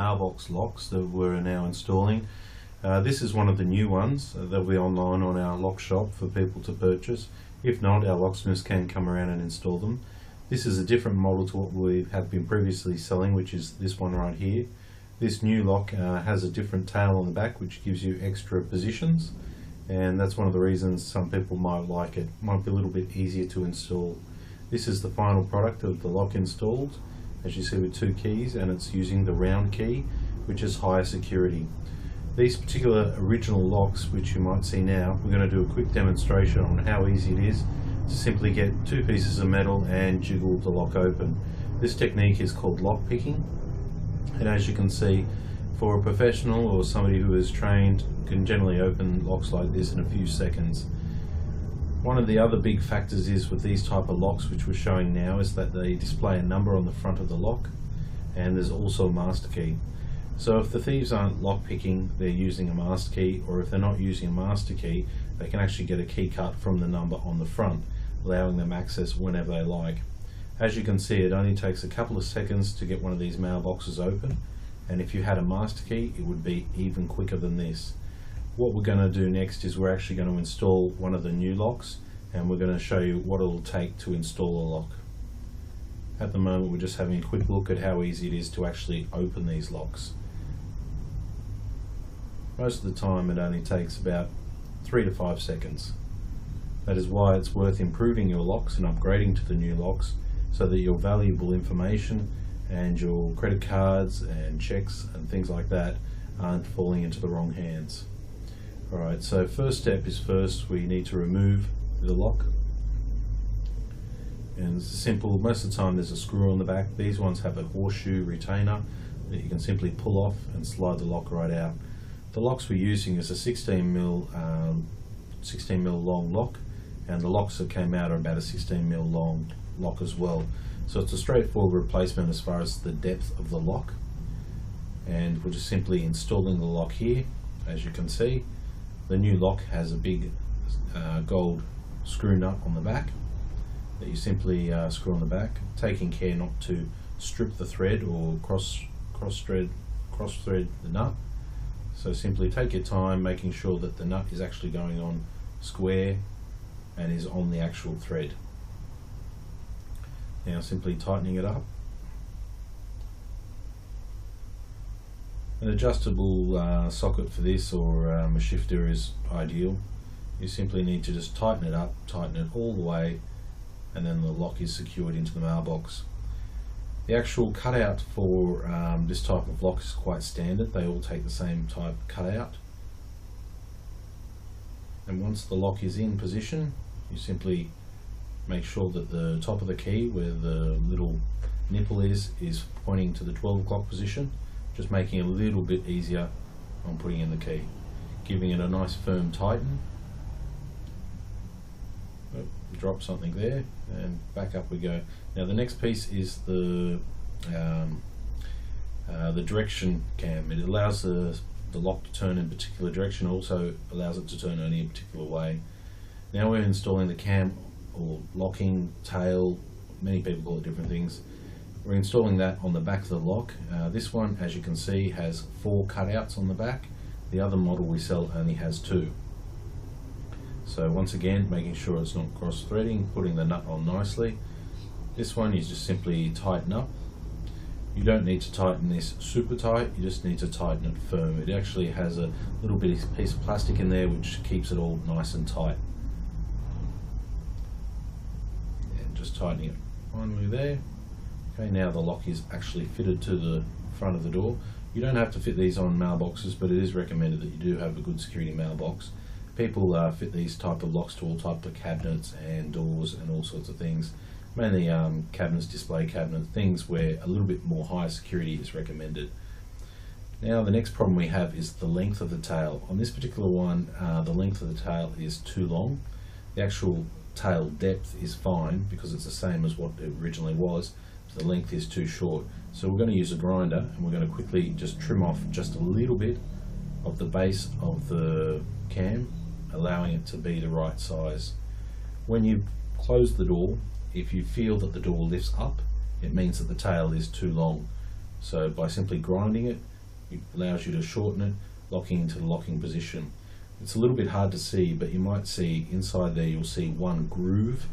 Mailbox Locks that we're now installing. This is one of the new ones that will be online on our lock shop for people to purchase. If not, our locksmiths can come around and install them. This is a different model to what we have been previously selling, which is this one right here. This new lock has a different tail on the back which gives you extra positions, and that's one of the reasons some people might like it. Might be a little bit easier to install. This is the final product of the lock installed, as you see, with 2 keys, and it's using the round key, which is higher security. These particular original locks, which you might see now, we're going to do a quick demonstration on how easy it is to simply get 2 pieces of metal and jiggle the lock open. This technique is called lock picking, and as you can see, for a professional or somebody who is trained, can generally open locks like this in a few seconds. One of the other big factors is with these type of locks, which we're showing now, is that they display a number on the front of the lock, and there's also a master key. So if the thieves aren't lock picking, they're using a master key, or if they're not using a master key, they can actually get a key cut from the number on the front, allowing them access whenever they like. As you can see, it only takes a couple of seconds to get one of these mailboxes open, and if you had a master key, it would be even quicker than this. What we're going to do next is we're actually going to install one of the new locks, and we're going to show you what it'll take to install a lock. At the moment, we're just having a quick look at how easy it is to actually open these locks. Most of the time it only takes about 3 to 5 seconds. That is why it's worth improving your locks and upgrading to the new locks, so that your valuable information and your credit cards and checks and things like that aren't falling into the wrong hands. Alright, so first step is we need to remove the lock. And it's simple. Most of the time there's a screw on the back. These ones have a horseshoe retainer that you can simply pull off and slide the lock right out. The locks we're using is a 16mm long lock, and the locks that came out are about a 16mm long lock as well. So it's a straightforward replacement as far as the depth of the lock. And we're just simply installing the lock here. As you can see, the new lock has a big gold screw nut on the back that you simply screw on the back, taking care not to strip the thread or cross thread the nut. So simply take your time, making sure that the nut is actually going on square and is on the actual thread. Now simply tightening it up. An adjustable socket for this, or a shifter, is ideal. You simply need to just tighten it up, tighten it all the way, and then the lock is secured into the mailbox. The actual cutout for this type of lock is quite standard. They all take the same type cutout. And once the lock is in position, you simply make sure that the top of the key, where the little nipple is pointing to the 12 o'clock position, just making it a little bit easier on putting in the key, giving it a nice firm tighten. Drop something there, and back up we go. Now the next piece is the direction cam. It allows the lock to turn in a particular direction, also allows it to turn only a particular way. Now we're installing the cam, or locking tail, many people call it different things. We're installing that on the back of the lock. This one, as you can see, has 4 cutouts on the back. The other model we sell only has 2. So once again, making sure it's not cross-threading, putting the nut on nicely. This one you just simply tighten up. You don't need to tighten this super tight, you just need to tighten it firm. It actually has a little piece of plastic in there which keeps it all nice and tight. And just tightening it finally there. Okay, now the lock is actually fitted to the front of the door. You don't have to fit these on mailboxes, but it is recommended that you do have a good security mailbox. People fit these type of locks to all types of cabinets and doors and all sorts of things. Mainly cabinets, display cabinets, things where a little bit more higher security is recommended. Now the next problem we have is the length of the tail. On this particular one, the length of the tail is too long. The actual tail depth is fine because it's the same as what it originally was. The length is too short. So we're going to use a grinder, and we're going to quickly just trim off just a little bit of the base of the cam, allowing it to be the right size. When you close the door, if you feel that the door lifts up, it means that the tail is too long. So by simply grinding it, It allows you to shorten it, locking into the locking position. It's a little bit hard to see, but you might see inside there, you'll see one groove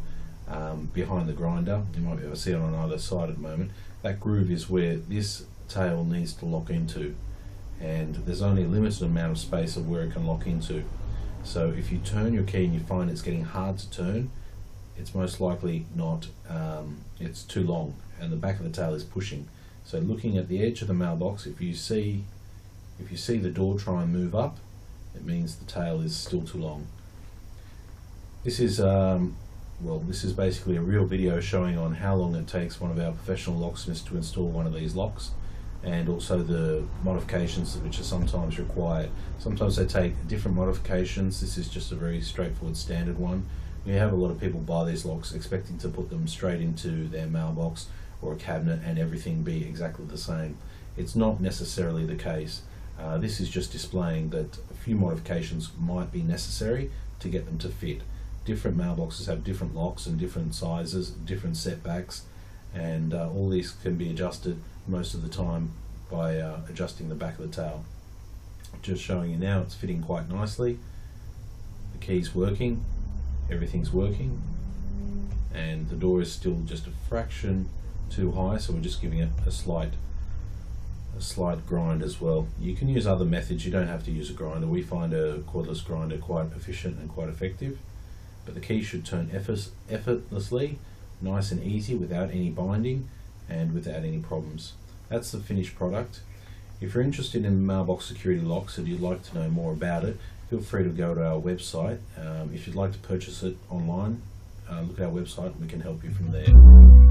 behind the grinder. You might be able to see it on either side at the moment. That groove is where this tail needs to lock into, and there's only a limited amount of space of where it can lock into. So if you turn your key and you find it's getting hard to turn, it's most likely not, it's too long and the back of the tail is pushing. So looking at the edge of the mailbox, if you see the door try and move up, it means the tail is still too long. This is this is basically a real video showing on how long it takes one of our professional locksmiths to install one of these locks, and also the modifications which are sometimes required. Sometimes they take different modifications. This is just a very straightforward standard one. We have a lot of people buy these locks expecting to put them straight into their mailbox or a cabinet and everything be exactly the same. It's not necessarily the case. This is just displaying that a few modifications might be necessary to get them to fit. Different mailboxes have different locks and different sizes, different setbacks, and all these can be adjusted most of the time by adjusting the back of the tail. Just showing you now, it's fitting quite nicely. The key's working, everything's working, and the door is still just a fraction too high, so we're just giving it a slight grind as well. You can use other methods, you don't have to use a grinder. We find a cordless grinder quite efficient and quite effective, but the key should turn effortlessly, nice and easy, without any binding and without any problems. That's the finished product. If you're interested in mailbox security locks and you'd like to know more about it, feel free to go to our website. If you'd like to purchase it online, look at our website and we can help you from there.